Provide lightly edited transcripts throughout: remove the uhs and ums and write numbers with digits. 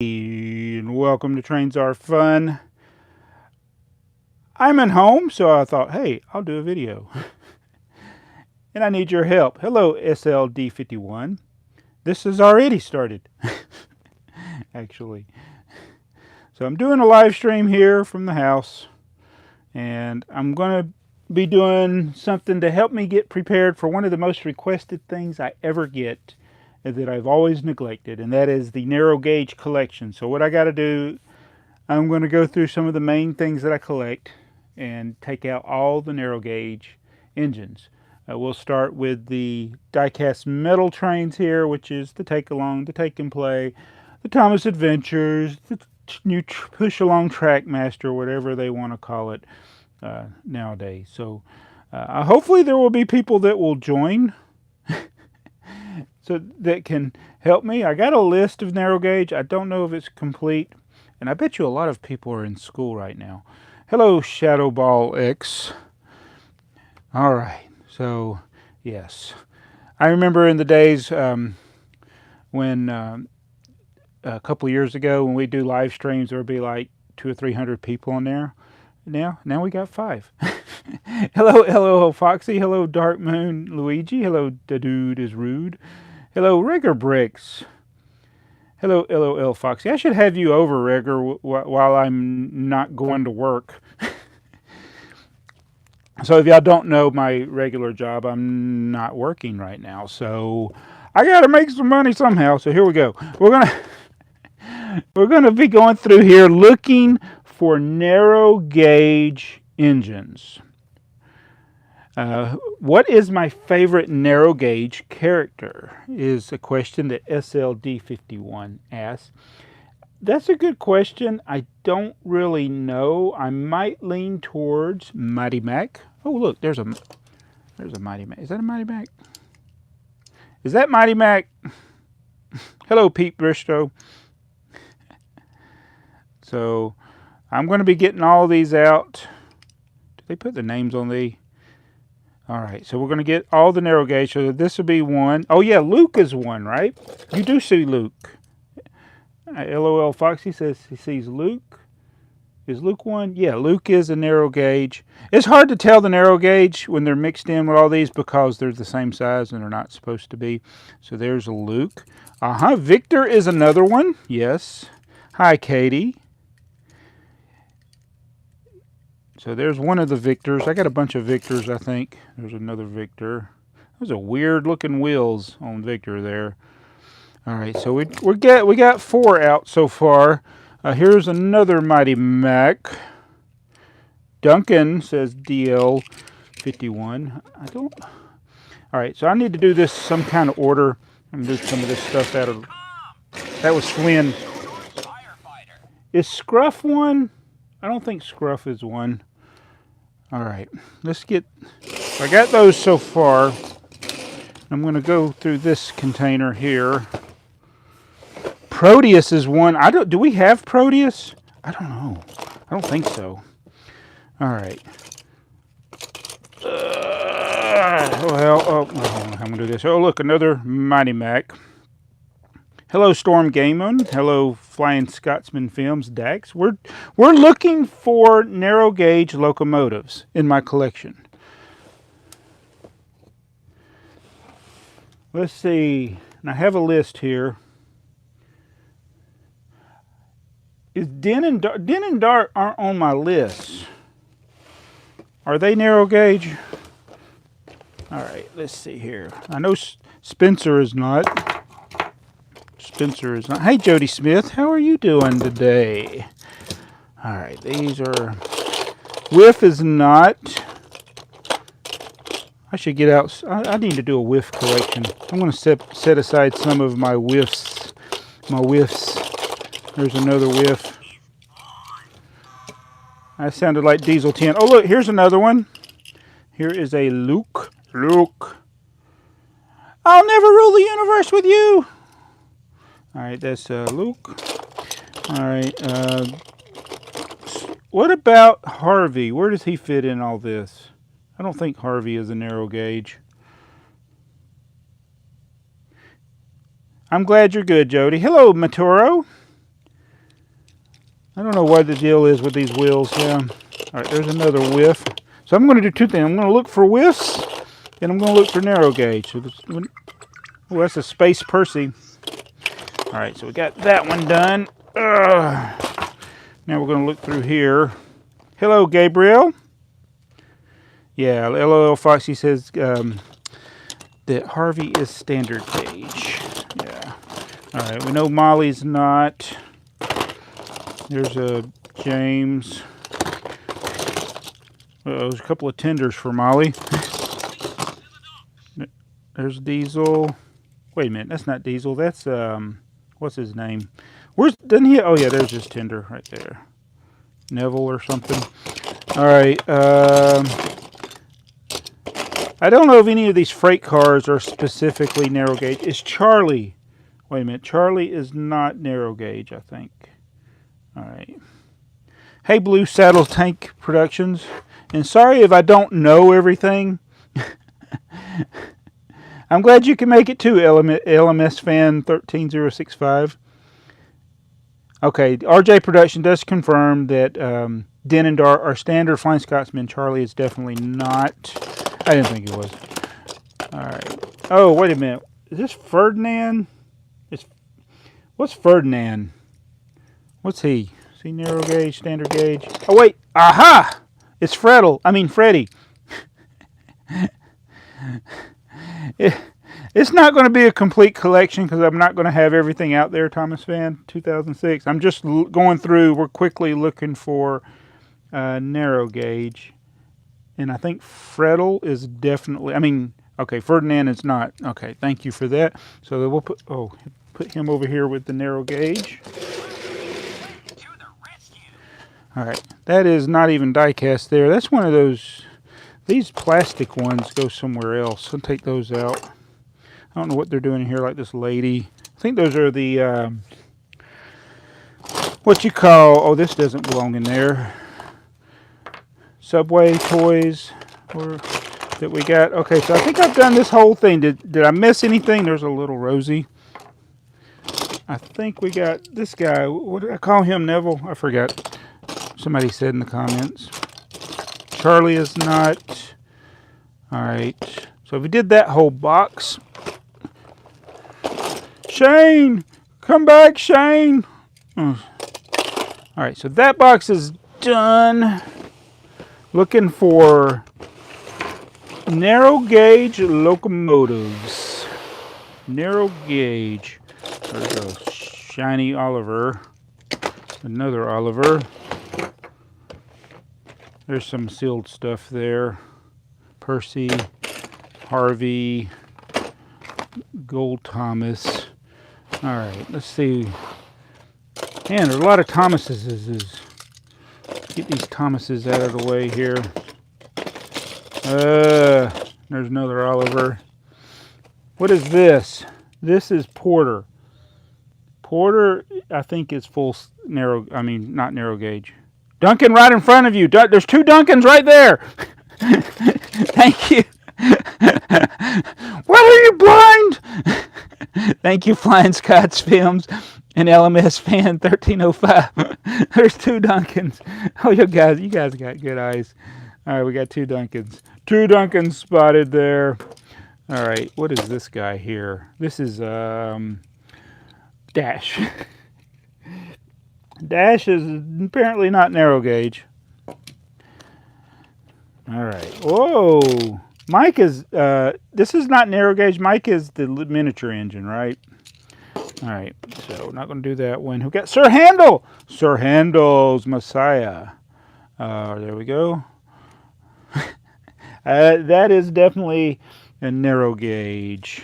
And welcome to TrainWorld Fun. I'm at home, so I thought, hey, I'll do a video. And I need your help. Hello, SLD51. This has already started, actually. So I'm doing a live stream here from the house. And I'm going to be doing something to help me get prepared for one of the most requested things I ever get that I've always neglected, and that is the narrow gauge collection. So what I got to do, I'm going to go through some of the main things that I collect and take out all the narrow gauge engines. We'll start with the diecast metal trains here, which is the take along, the take and play, the Thomas Adventures, the new push along Trackmaster, whatever they want to call it nowadays. So hopefully there will be people that will join so that can help me. I got a list of narrow gauge. I don't know if it's complete, and I bet you a lot of people are in school right now. Hello, Shadow Ball X. All right, so yes, I remember in the days when a couple of years ago when we do live streams, there would be like 200 or 300 people on there. Now we got 5. hello, Foxy. Hello, Dark Moon Luigi. Hello, the dude is rude. Hello, Rigger Bricks. Hello, LOL Foxy. I should have you over, Rigger, while I'm not going to work. So if y'all don't know my regular job, I'm not working right now. So I got to make some money somehow. So here we go. We're gonna be going through here looking for narrow gauge engines. What is my favorite narrow gauge character is a question that SLD51 asks. That's a good question. I don't really know. I might lean towards Mighty Mac. Oh, look, there's a Mighty Mac. Is that a Mighty Mac? Is that Mighty Mac? Hello, Pete Bristow. So I'm going to be getting all these out. Did they put the names on the... All right, so we're going to get all the narrow gauge. So this will be one. Oh, yeah, Luke is one, right? You do see Luke. LOL Foxy says he sees Luke. Is Luke one? Yeah, Luke is a narrow gauge. It's hard to tell the narrow gauge when they're mixed in with all these because they're the same size and they're not supposed to be. So there's a Luke. Victor is another one. Yes. Hi, Katie. So there's one of the Victors. I got a bunch of Victors, I think. There's another Victor. Those are weird looking wheels on Victor there. All right, so we got 4 out so far. Here's another Mighty Mac. Duncan says DL51. I don't... All right, so I need to do this some kind of order. I'm going to do some of this stuff out of... That was Flynn. Is Scruff one? I don't think Scruff is one. All right, let's get... I got those so far. I'm going to go through this container here. Proteus is one. Do we have Proteus? I don't know. I don't think so. All right. I'm going to do this. Oh, look, another Mighty Mac. Hello, Storm Gamon. Hello, Flying Scotsman Films, Dax. We're looking for narrow gauge locomotives in my collection. Let's see. And I have a list here. Is Den and Dart aren't on my list. Are they narrow gauge? All right, let's see here. I know Spencer is not. Spencer is not. Hey, Jody Smith, how are you doing today? All right, these are... Whiff is not. I should get out... I need to do a whiff collection. I'm going to set aside some of my whiffs. There's another whiff. That sounded like Diesel 10. Oh, look, here's another one. Here is a Luke. I'll never rule the universe with you. All right, that's Luke. All right. What about Harvey? Where does he fit in all this? I don't think Harvey is a narrow gauge. I'm glad you're good, Jody. Hello, Maturo. I don't know what the deal is with these wheels. Yeah. All right, there's another whiff. So I'm going to do two things. I'm going to look for whiffs, and I'm going to look for narrow gauge. So oh, that's a Space Percy. All right, so we got that one done. Now we're going to look through here. Hello, Gabriel. Yeah, LOL Foxy says that Harvey is standard gauge. Yeah. All right, we know Molly's not. There's a James. There's a couple of tenders for Molly. There's Diesel. Wait a minute, that's not Diesel. That's what's his name? Doesn't he? Oh yeah, there's his tender right there. Neville or something. All right. I don't know if any of these freight cars are specifically narrow gauge. Is Charlie? Wait a minute. Charlie is not narrow gauge, I think. All right. Hey, Blue Saddle Tank Productions. And sorry if I don't know everything. I'm glad you can make it too, LMS Fan 13065. Okay, RJ Production does confirm that Denendar, our standard Flying Scotsman, Charlie is definitely not. I didn't think it was. Alright. Oh, wait a minute. Is this Ferdinand? What's Ferdinand? What's he? Is he narrow gauge, standard gauge? Oh, wait. Aha! It's Freddie. It's not going to be a complete collection because I'm not going to have everything out there, Thomas Fan 2006. I'm just going through. We're quickly looking for narrow gauge. And I think Fredel is definitely, okay, Ferdinand is not. Okay, thank you for that. So we'll put him over here with the narrow gauge. All right, that is not even diecast there. That's one of those, these plastic ones go somewhere else. I'll take those out. I don't know what they're doing here, like this lady. I think those are the, oh, this doesn't belong in there. Subway toys that we got. Okay, so I think I've done this whole thing. Did I miss anything? There's a little Rosie. I think we got this guy. What did I call him? Neville? I forgot. Somebody said in the comments. Charlie is not. All right. So we did that whole box. Shane! Come back, Shane! All right, so that box is done. Looking for narrow gauge locomotives. Narrow gauge. There's a shiny Oliver. Another Oliver. There's some sealed stuff there. Percy, Harvey, Gold Thomas. All right, let's see. Man, there's a lot of Thomases. Get these Thomases out of the way here. There's another Oliver. What is this? This is Porter. Porter, I think, is full narrow. Not narrow gauge. Duncan right in front of you. There's two Duncans right there. Thank you. What, are you blind? Thank you, Flying Scots Films and LMS Fan 1305. There's two Duncans. Oh, you guys got good eyes. All right, we got two Duncans. Two Duncans spotted there. All right, what is this guy here? This is Dash. Dash is apparently not narrow gauge. All right. Whoa. Mike is, this is not narrow gauge. Mike is the miniature engine, right? All right. So, not going to do that one. Who got Sir Handel? Sir Handel's Messiah. There we go. That is definitely a narrow gauge.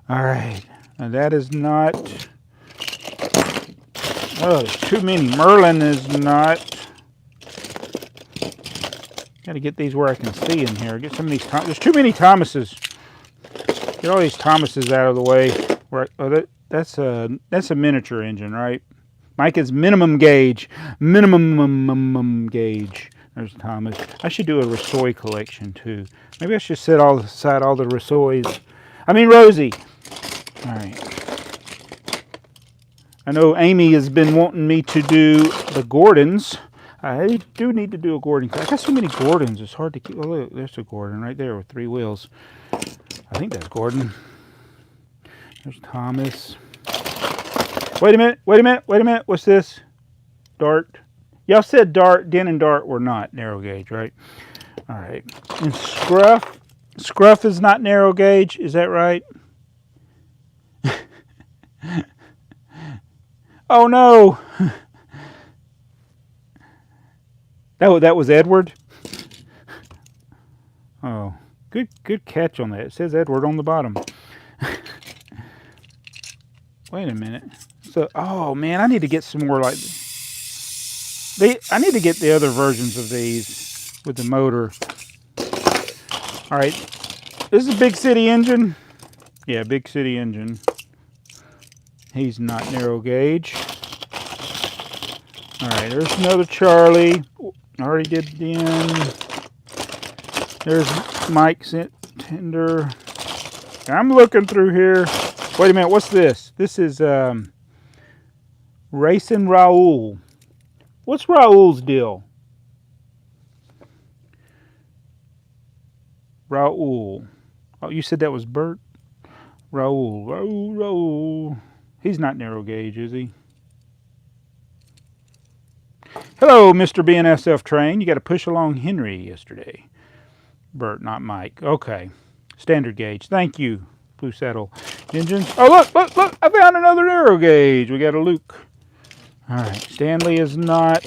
All right. Now, that is not. Oh, there's too many. Merlin is not. Got to get these where I can see in here. Get some of these. There's too many Thomases. Get all these Thomases out of the way. That's a miniature engine, right? Mike is minimum gauge. Minimum gauge. There's Thomas. I should do a Rosoy collection too. Maybe I should set aside all the Rosoys. Rosie. All right. I know Amy has been wanting me to do the Gordons. I do need to do a Gordon. I got so many Gordons, it's hard to keep. Oh, look, there's a Gordon right there with 3 wheels. I think that's Gordon. There's Thomas. Wait a minute, wait a minute, wait a minute. What's this? Dart. Y'all said Dart, Den and Dart were not narrow gauge, right? All right. And Scruff. Scruff is not narrow gauge, is that right? Oh no! That was Edward? Oh, good catch on that. It says Edward on the bottom. Wait a minute. So, oh man, I need to get some more like... I need to get the other versions of these with the motor. Alright, this is a Big City engine. Yeah, Big City engine. He's not narrow gauge. Alright, there's another Charlie. I already did the end. There's Mike's tender. I'm looking through here. Wait a minute, what's this? This is Racing Raoul. What's Raoul's deal? Raoul. Oh, you said that was Bert? Raoul. He's not narrow gauge, is he? Hello, Mr. BNSF Train. You got to push along Henry yesterday. Bert, not Mike. Okay. Standard gauge. Thank you, Blue Saddle Engines. Oh, look. I found another narrow gauge. We got a Luke. All right. Stanley is not.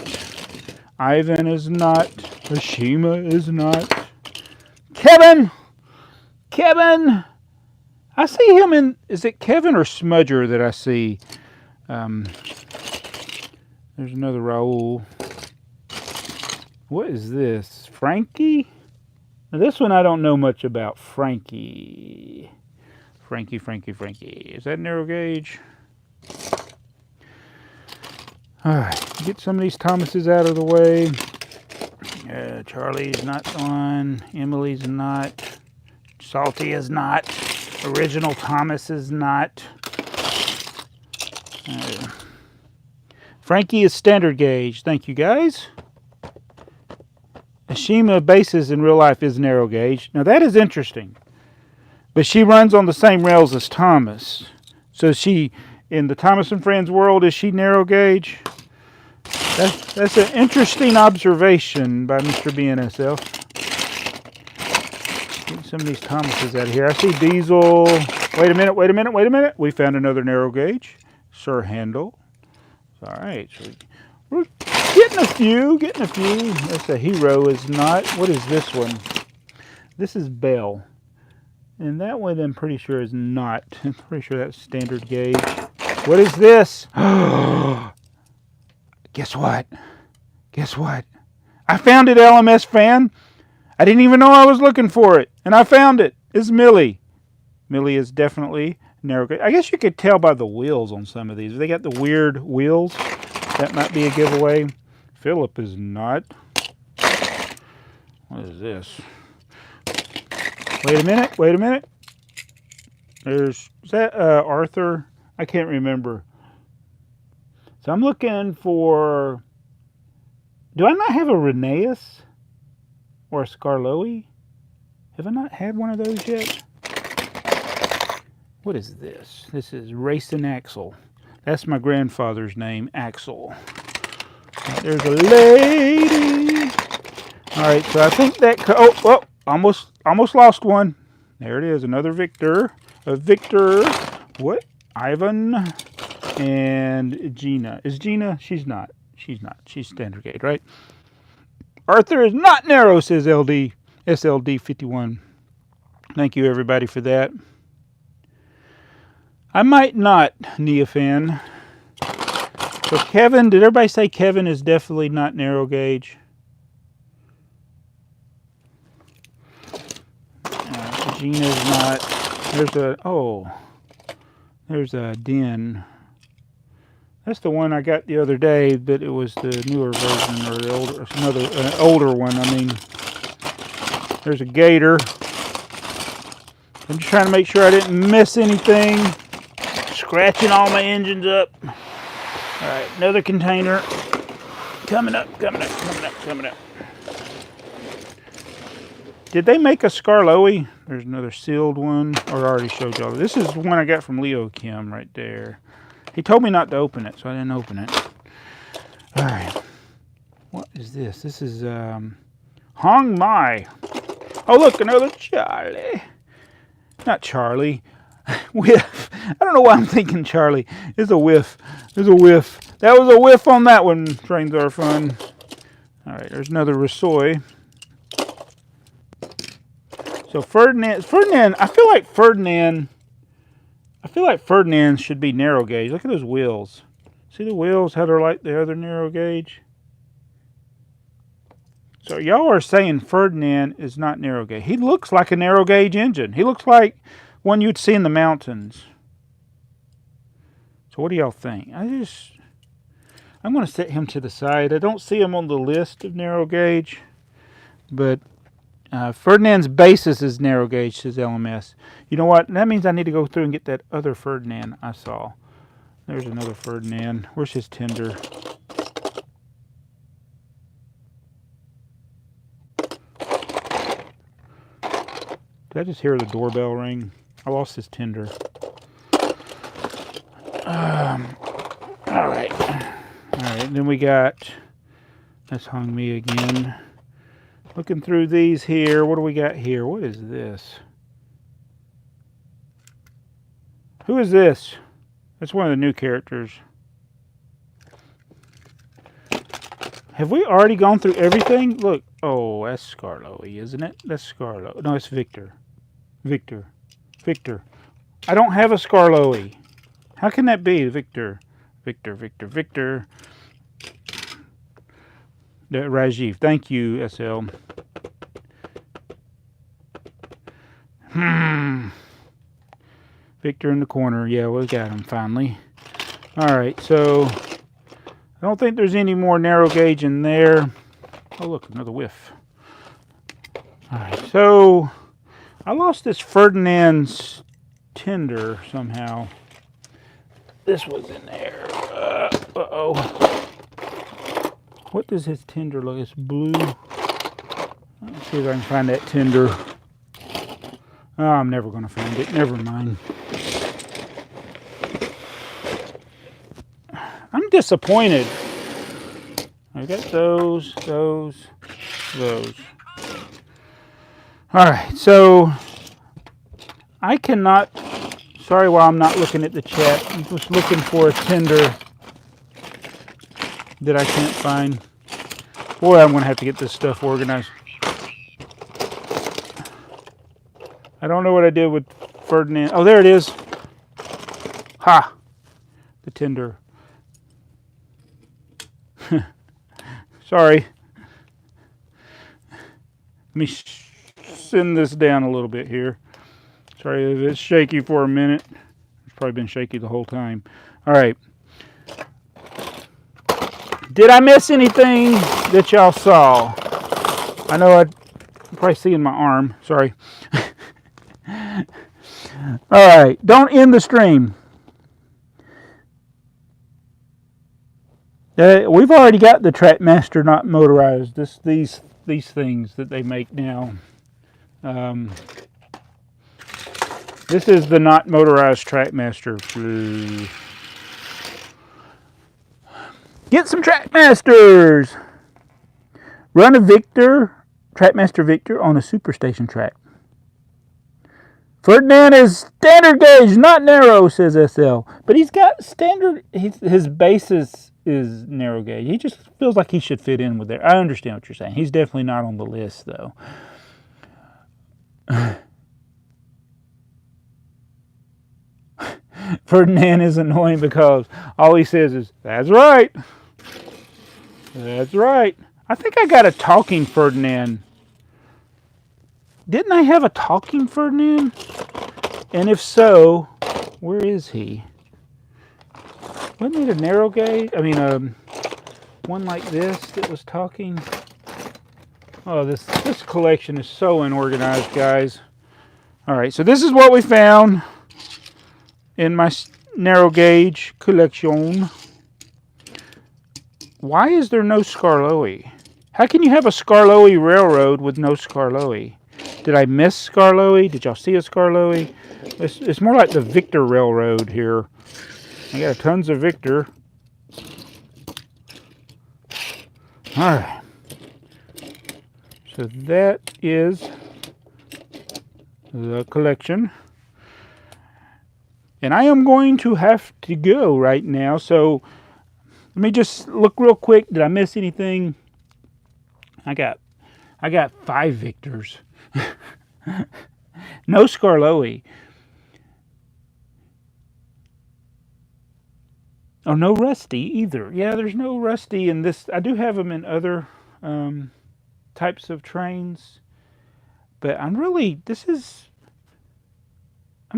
Ivan is not. Ashima is not. Kevin! I see him in... Is it Kevin or Smudger that I see? There's another Raoul. What is this? Frankie? Now this one I don't know much about. Frankie. Is that narrow gauge? Alright, get some of these Thomases out of the way. Charlie's not on. Emily's not. Salty is not. Original Thomas is not. Frankie is standard gauge. Thank you, guys. Ashima Bases in real life is narrow gauge. Now that is interesting. But she runs on the same rails as Thomas. So she, in the Thomas and Friends world, is she narrow gauge? That's an interesting observation by Mr. BNSF. Get some of these Thomases out of here. I see Diesel. Wait a minute. We found another narrow gauge. Sir Handel. All right. So we're getting a few. That's a Hero is not. What is this one? This is Bell. And that one I'm pretty sure is not. I'm pretty sure that's standard gauge. What is this? Guess what? I found it, LMS fan. I didn't even know I was looking for it. And I found it. It's Millie. Millie is definitely narrow gauge. I guess you could tell by the wheels on some of these. They got the weird wheels. That might be a giveaway. Philip is not. What is this? Wait a minute. Is that Arthur? I can't remember. So I'm looking for... Do I not have a Rheneas? Or a Scarloey? Have I not had one of those yet? What is this? This is Racing Axel. That's my grandfather's name, Axel. There's a lady. All right, so I think that... Oh, almost lost one. There it is, another Victor. A Victor. What? Ivan and Gina. Is Gina? She's not. She's standard gauge, right? Arthur is not narrow, says SLD51. Thank you, everybody, for that. I might not, Neofan. So Kevin, did everybody say Kevin is definitely not narrow gauge? Gina's not. There's a Den. That's the one I got the other day, but it was the newer version, or the older, older one. I mean, there's a Gator. I'm just trying to make sure I didn't miss anything. Scratching all my engines up. Alright, another container. Coming up. Did they make a Scarloey? There's another sealed one. Or I already showed y'all. This is one I got from Leo Kim right there. He told me not to open it, so I didn't open it. Alright. What is this? This is Hong Mai. Oh look, another Charlie. Not Charlie. Whiff. I don't know why I'm thinking Charlie. It's a whiff. There's a whiff. That was a whiff on that one. Trains are fun. Alright, there's another Rasoy. So Ferdinand, I feel like Ferdinand should be narrow gauge. Look at those wheels. See the wheels, how they're like the other narrow gauge? So y'all are saying Ferdinand is not narrow gauge. He looks like a narrow gauge engine. He looks like one you'd see in the mountains. So what do y'all think? I'm going to set him to the side. I don't see him on the list of narrow gauge, but Ferdinand's basis is narrow gauge, says LMS. You know what? That means I need to go through and get that other Ferdinand I saw. There's another Ferdinand. Where's his tender? Did I just hear the doorbell ring? I lost his tender. Alright. Alright, then we got... That's Hong Mi again. Looking through these here. What do we got here? What is this? Who is this? That's one of the new characters. Have we already gone through everything? Look. Oh, that's Scarloey, isn't it? That's Scarloey. No, it's Victor. Victor. I don't have a Scarloey. How can that be? Victor. Rajiv. Thank you, SL. Victor in the corner. Yeah, we got him finally. Alright, so I don't think there's any more narrow gauge in there. Oh, look, another whiff. Alright, so I lost this Ferdinand's tender somehow. This was in there. Uh-oh. What does his tender look? It's blue. Let's see if I can find that tender. Oh, I'm never going to find it. Never mind. I'm disappointed. I got those. Alright, so I cannot... Sorry while I'm not looking at the chat. I'm just looking for a tender that I can't find. Boy, I'm going to have to get this stuff organized. I don't know what I did with Ferdinand. Oh, there it is. Ha! The tender. Sorry. Let me send this down a little bit here. Sorry if it's shaky for a minute. It's probably been shaky the whole time. All right. Did I miss anything that y'all saw? I know I'm probably seeing my arm. Sorry. All right. Don't end the stream. We've already got the Trackmaster not motorized. These things that they make now. This is the not motorized Trackmaster. Get some Trackmasters! Run a Trackmaster Victor on a superstation track. Ferdinand is standard gauge, not narrow, says SL. But he's got standard, his basis is narrow gauge. He just feels like he should fit in with there. I understand what you're saying. He's definitely not on the list, though. Ferdinand is annoying because all he says is, that's right. That's right. I think I got a talking Ferdinand. Didn't I have a talking Ferdinand? And if so, where is he? Wasn't it a narrow gauge? I mean, one like this that was talking. Oh, this collection is so unorganized, guys. All right, so this is what we found in my narrow gauge collection. Why is there no Skarloey? How can you have a Skarloey railroad with no Skarloey? Did I miss Skarloey? Did y'all see a Skarloey? It's more like the Victor Railroad here. I got tons of Victor. Alright. So that is the collection. And I am going to have to go right now. So let me just look real quick. Did I miss anything? I got 5 Victors. No Skarloey. Oh, no Rusty either. Yeah, there's no Rusty in this. I do have them in other types of trains. But I'm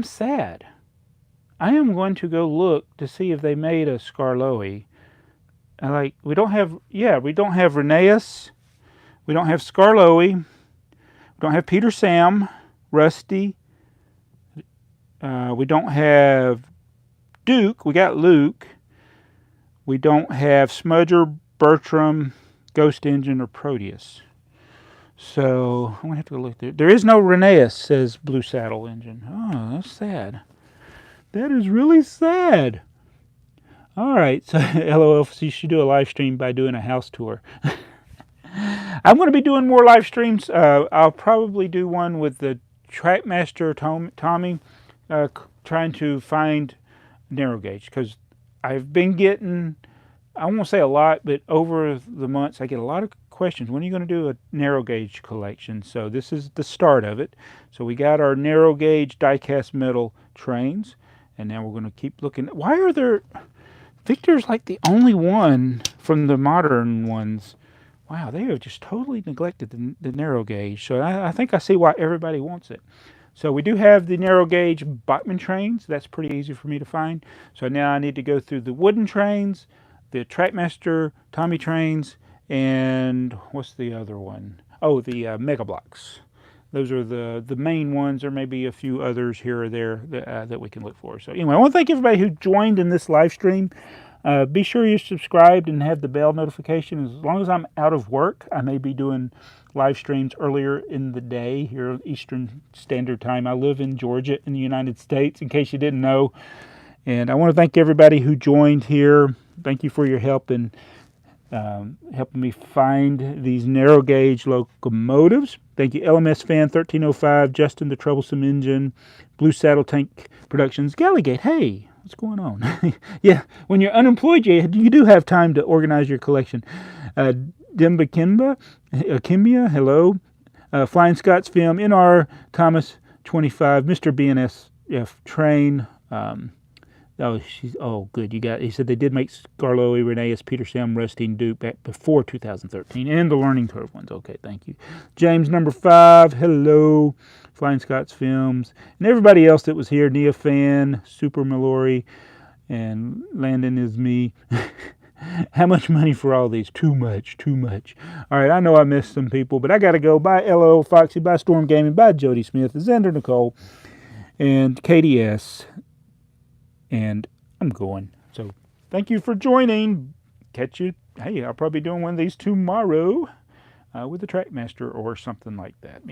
sad. I am going to go look to see if they made a Skarloey. We don't have Rheneas. We don't have Skarloey. We don't have Peter Sam, Rusty. We don't have Duke. We got Luke. We don't have Smudger, Bertram, Ghost Engine, or Proteus. So I'm going to have to go look there. There is no Rheneas, says Blue Saddle Engine. Oh, that's sad. That is really sad. All right, so LOL, you should do a live stream by doing a house tour. I'm going to be doing more live streams. I'll probably do one with the Trackmaster Tommy, trying to find narrow gauge, because I've been getting, I won't say a lot, but over the months I get a lot of questions. When are you going to do a narrow gauge collection? So this is the start of it. So we got our narrow gauge diecast metal trains, and now we're going to keep looking. Why are there, Victor's like the only one from the modern ones. Wow, they have just totally neglected the narrow gauge. So I think I see why everybody wants it. So we do have the narrow gauge Bachmann trains. That's pretty easy for me to find. So now I need to go through the wooden trains, the Trackmaster Tommy trains, and what's the other one? Oh, the Mega Blocks. Those are the main ones. There may be a few others here or there that we can look for. So anyway, I want to thank everybody who joined in this live stream. Be sure you're subscribed and have the bell notification. As long as I'm out of work, I may be doing live streams earlier in the day here Eastern Standard Time. I live in Georgia in the United States, in case you didn't know. And I want to thank everybody who joined here. Thank you for your help in helping me find these narrow gauge locomotives. Thank you, LMS Fan 1305, Justin the Troublesome Engine, Blue Saddle Tank Productions, Gallagate. Hey, what's going on? Yeah, when you're unemployed, you do have time to organize your collection. Dimba Kimbia, hello. Flying Scots Film, NR Thomas 25, Mr. BNSF Train. Good. He said they did make Skarloey, Rheneas, Peter Sam, Rusty, and Duke back before 2013, and the Learning Curve ones. Okay, thank you. James number 5, hello. Flying Scots Films, and everybody else that was here, Nia Fan, Super Mallory, and Landon is me. How much money for all these? Too much. All right, I know I missed some people, but I got to go. Bye, LO Foxy. Bye, Storm Gaming. Bye, Jody Smith, Xander Nicole, and KDS. And I'm going. So thank you for joining. Catch you. Hey, I'll probably be doing one of these tomorrow with the Trackmaster or something like that.